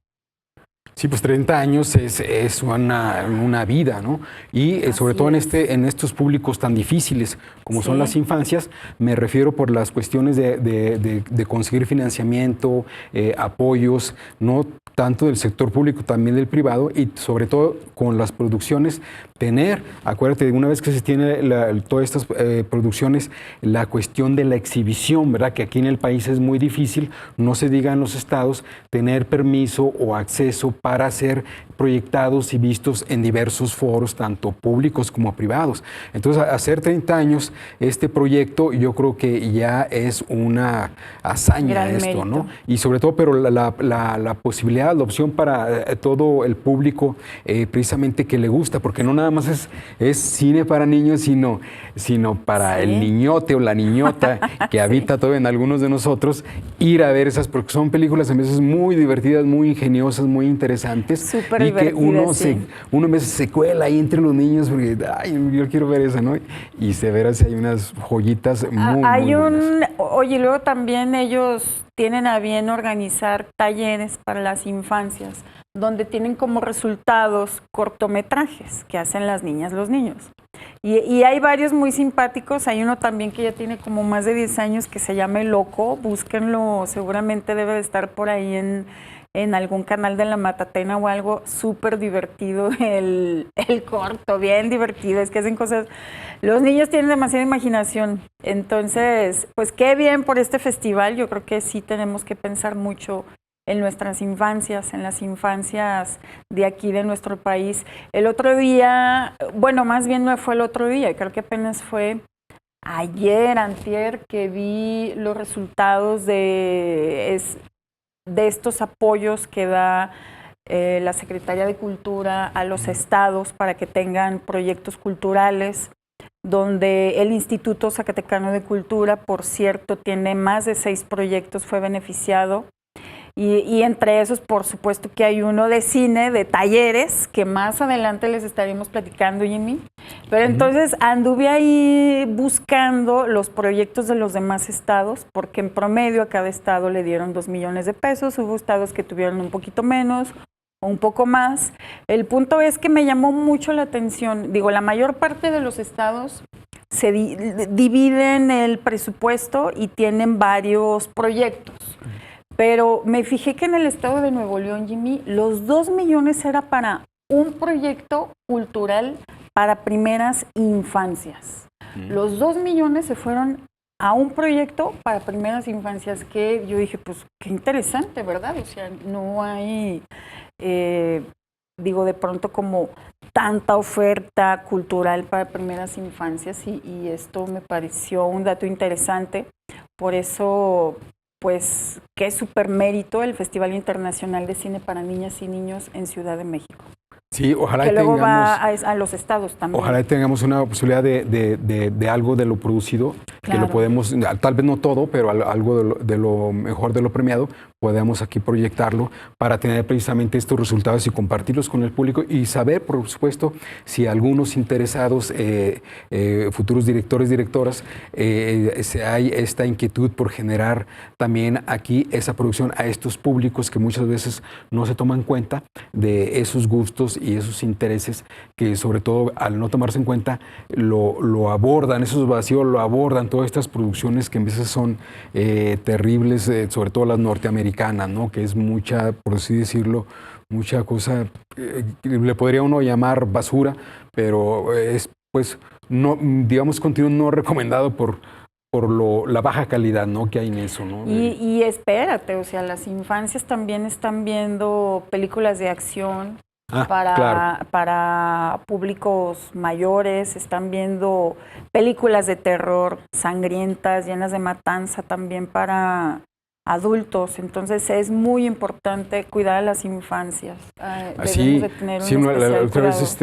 Sí, pues 30 años es una vida, ¿no? Y sobre todo en estos públicos tan difíciles como son las infancias, me refiero por las cuestiones de conseguir financiamiento, apoyos, no tanto del sector público, también del privado, y sobre todo con las producciones, acuérdate, una vez que se tiene todas estas producciones, la cuestión de la exhibición, ¿verdad? Que aquí en el país es muy difícil, no se diga en los estados, tener permiso o acceso para ser proyectados y vistos en diversos foros, tanto públicos como privados. Entonces, hacer 30 años este proyecto, yo creo que ya es una hazaña esto, ¿no? Y sobre todo, pero la posibilidad, la opción para todo el público precisamente que le gusta, porque no nada más es cine para niños, sino para el niñote o la niñota que habita todavía en algunos de nosotros, ir a ver esas, porque son películas a veces muy divertidas, muy ingeniosas, muy interesantes. Súper y que uno a veces se cuela ahí entre los niños porque, ay, yo quiero ver esa, ¿no? Y se verá si hay unas joyitas muy buenas. Oye, luego también ellos tienen a bien organizar talleres para las infancias, donde tienen como resultados cortometrajes que hacen las niñas, los niños. Y hay varios muy simpáticos, hay uno también que ya tiene como más de 10 años que se llama El Loco, búsquenlo, seguramente debe de estar por ahí en algún canal de la Matatena o algo, súper divertido el corto, bien divertido, es que hacen cosas, los niños tienen demasiada imaginación, entonces, pues qué bien por este festival, yo creo que sí tenemos que pensar mucho en nuestras infancias, en las infancias de aquí, de nuestro país. El otro día, bueno, más bien no fue el otro día, creo que apenas fue ayer, antier, que vi los resultados de estos apoyos que da la Secretaría de Cultura a los estados para que tengan proyectos culturales, donde el Instituto Zacatecano de Cultura, por cierto, tiene más de 6 proyectos, fue beneficiado. Y entre esos, por supuesto, que hay uno de cine, de talleres, que más adelante les estaremos platicando, Jimmy. Pero entonces anduve ahí buscando los proyectos de los demás estados, porque en promedio a cada estado le dieron 2 millones de pesos. Hubo estados que tuvieron un poquito menos o un poco más. El punto es que me llamó mucho la atención. Digo, la mayor parte de los estados se dividen el presupuesto y tienen varios proyectos. Pero me fijé que en el estado de Nuevo León, Jimmy, los 2 millones era para un proyecto cultural para primeras infancias. Los 2 millones se fueron a un proyecto para primeras infancias, que yo dije, pues qué interesante, ¿verdad? O sea, no hay, de pronto como tanta oferta cultural para primeras infancias y esto me pareció un dato interesante. Por eso, pues, qué súper mérito el Festival Internacional de Cine para Niñas y Niños en Ciudad de México. Sí, ojalá que luego va a los estados también. Ojalá tengamos una posibilidad de algo de lo producido, claro, que lo podemos, tal vez no todo, pero algo de lo mejor de lo premiado, podemos aquí proyectarlo para tener precisamente estos resultados y compartirlos con el público y saber, por supuesto, si algunos interesados, futuros directores, directoras, hay esta inquietud por generar también aquí esa producción a estos públicos que muchas veces no se toman cuenta de esos gustos y esos intereses que, sobre todo al no tomarse en cuenta, lo abordan, esos vacíos lo abordan todas estas producciones que a veces son terribles, sobre todo las norteamericanas, ¿no? Que es mucha, por así decirlo, mucha cosa, le podría uno llamar basura, pero es, pues, no, digamos, contenido no recomendado por la baja calidad, ¿no?, que hay en eso, ¿no? Y espérate, o sea, las infancias también están viendo películas de acción para públicos mayores, están viendo películas de terror sangrientas, llenas de matanza también para adultos. Entonces es muy importante cuidar a las infancias. Debemos de tener la otra vez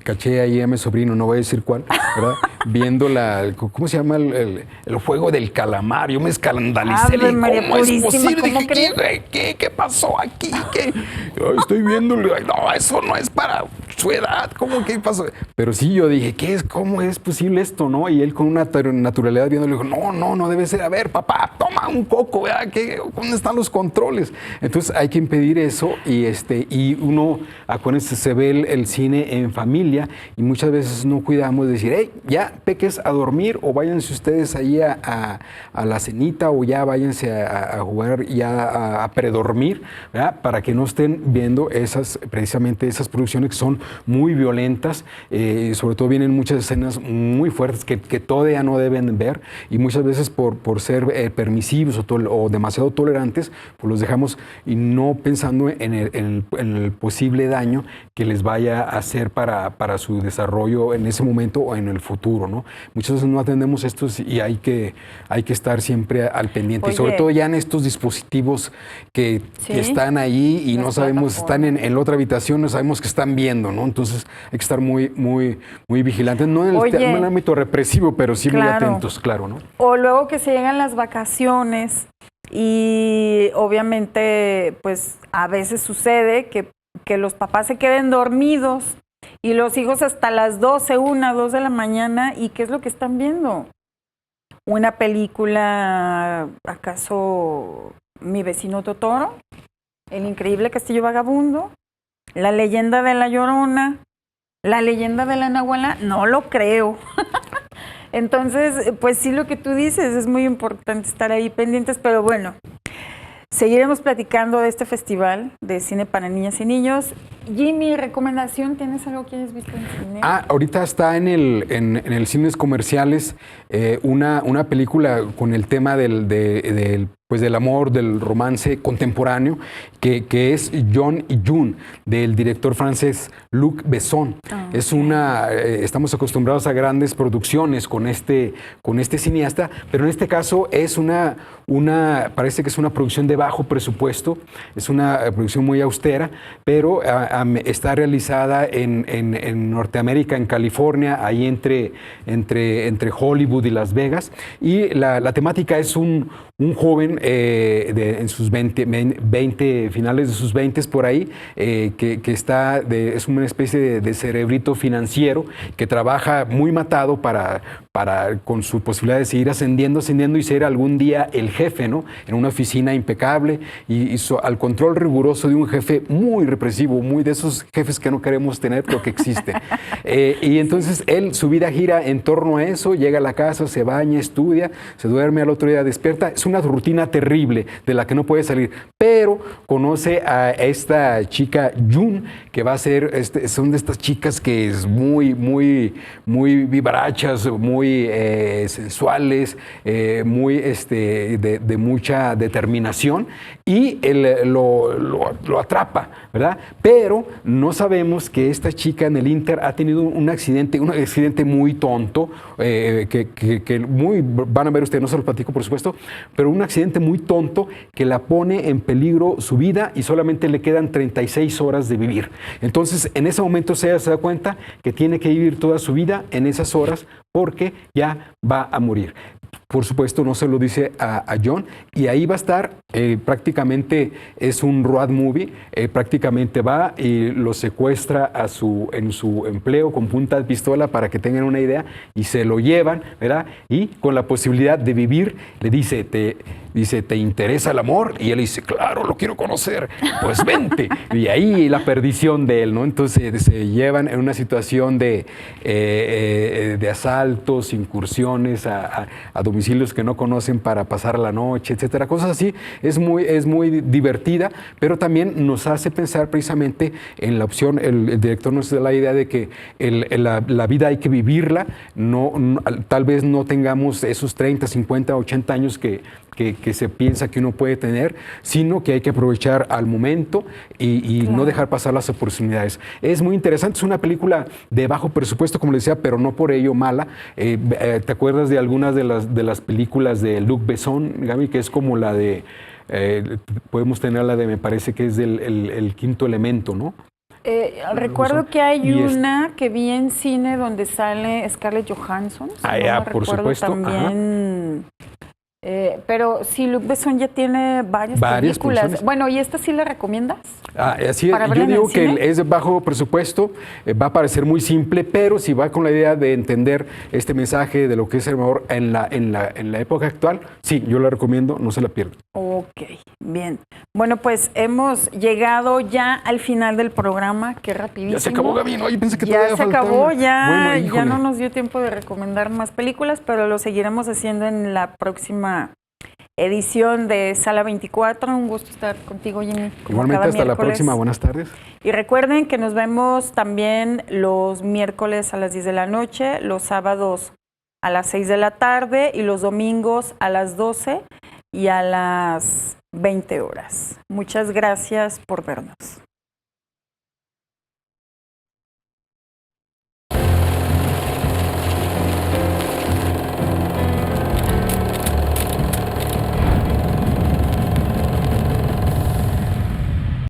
caché ahí a mi sobrino, no voy a decir cuál, ¿verdad? Viendo ¿cómo se llama? El juego del calamar. Yo me escandalicé. ¿Cómo es posible? ¿Qué pasó aquí? Estoy viendo. No, eso no es para su edad, ¿cómo que pasó? Pero sí, yo dije, ¿cómo es posible esto, no? Y él con una naturalidad viendo, le dijo, no debe ser, a ver, papá, toma un coco, ¿verdad? ¿Dónde están los controles? Entonces hay que impedir eso y uno, acuérdense, se ve el cine en familia y muchas veces no cuidamos de decir, hey, ya, peques a dormir o váyanse ustedes ahí a la cenita o ya váyanse a jugar ya a predormir, ¿verdad? Para que no estén viendo precisamente esas producciones que son muy violentas, sobre todo vienen muchas escenas muy fuertes que todavía no deben ver y muchas veces por ser permisivos o demasiado tolerantes, pues los dejamos y no pensando en el posible daño que les vaya a hacer para su desarrollo en ese momento o en el futuro, ¿no? Muchas veces no atendemos esto y hay que estar siempre al pendiente. Oye, y sobre todo ya en estos dispositivos que están ahí y no sabemos, están en la otra habitación, no sabemos qué están viendo, ¿no? Entonces hay que estar muy, muy, muy vigilantes, no en el ámbito represivo, pero sí muy atentos, claro, ¿no? O luego que se llegan las vacaciones y obviamente pues a veces sucede que los papás se queden dormidos y los hijos hasta las 12, 1, 2 de la mañana. ¿Y qué es lo que están viendo? ¿Una película, acaso Mi vecino Totoro? ¿El increíble castillo vagabundo? ¿La leyenda de la Llorona? ¿La leyenda de la Nahuala? No lo creo. Entonces, pues sí, lo que tú dices, es muy importante estar ahí pendientes, pero bueno, seguiremos platicando de este festival de cine para niñas y niños. Jimmy, ¿recomendación? ¿Tienes algo que hayas visto en cine? Ahorita está en el cines comerciales una película con el tema del amor, del romance contemporáneo, que es John y June, del director francés Luc Besson. Estamos acostumbrados a grandes producciones con este cineasta, pero en este caso es parece que es una producción de bajo presupuesto, es una producción muy austera, pero está realizada en Norteamérica, en California, ahí entre Hollywood y Las Vegas, y la temática es un joven en sus 20, finales de sus 20 por ahí, que es una especie de cerebrito financiero que trabaja muy matado con su posibilidad de seguir ascendiendo y ser algún día el jefe, ¿no? En una oficina impecable y al control riguroso de un jefe muy represivo, muy de esos jefes que no queremos tener, pero que existen. Y entonces su vida gira en torno a eso, llega a la casa, se baña, estudia, se duerme, al otro día despierta. Es una rutina terrible de la que no puede salir, pero conoce a esta chica June, que va a ser, son de estas chicas que es muy, muy, muy vivarachas, muy sensuales, muy de mucha determinación, y lo atrapa, ¿verdad? Pero no sabemos que esta chica en el Inter ha tenido un accidente muy tonto, van a ver ustedes, no se lo platico por supuesto, pero un accidente muy tonto que la pone en peligro su vida y solamente le quedan 36 horas de vivir. Entonces, en ese momento ella se da cuenta que tiene que vivir toda su vida en esas horas porque ya va a morir. Por supuesto, no se lo dice a John, y ahí va a estar, prácticamente es un road movie, prácticamente va y lo secuestra en su empleo con punta de pistola, para que tengan una idea, y se lo llevan, ¿verdad? Y con la posibilidad de vivir, le dice, ¿te interesa el amor? Y él dice, claro, lo quiero conocer, pues vente. Y ahí la perdición de él, ¿no? Entonces se llevan en una situación de asaltos, incursiones a domicilios que no conocen para pasar la noche, etcétera, cosas así. Es muy divertida, pero también nos hace pensar precisamente en la opción. El director nos da la idea de que la vida hay que vivirla, tal vez no tengamos esos 30, 50, 80 años que se piensa que uno puede tener, sino que hay que aprovechar al momento y claro, no dejar pasar las oportunidades. Es muy interesante, es una película de bajo presupuesto, como les decía, pero no por ello mala. ¿Te acuerdas de algunas de las películas de Luc Besson, Gaby? Que es como la de, podemos tener la de, me parece que es el Quinto Elemento, ¿no? Recuerdo que hay una que vi en cine donde sale Scarlett Johansson. Por supuesto. También... Pero si Luc Besson ya tiene varias películas. producciones. Bueno, ¿y esta sí la recomiendas? Así es. ¿Para verla Yo en el digo que cine? es de bajo presupuesto, va a parecer muy simple, pero si va con la idea de entender este mensaje de lo que es el amor en la época actual, sí, yo la recomiendo, no se la pierdan. Ok, bien. Bueno, pues hemos llegado ya al final del programa, qué rapidísimo. Ya se acabó, Gaby, no, yo pensé que Ya todavía se faltaba. acabó, ya, Bueno, ya híjole. no nos dio tiempo de recomendar más películas, pero lo seguiremos haciendo en la próxima edición de Sala 24. Un gusto estar contigo, Jimmy. como Igualmente, cada hasta la miércoles. próxima, buenas tardes. Y recuerden que nos vemos también los miércoles a las 10 de la noche, los sábados a las 6 de la tarde y los domingos a las 12 y a las 20 horas. Muchas gracias por vernos.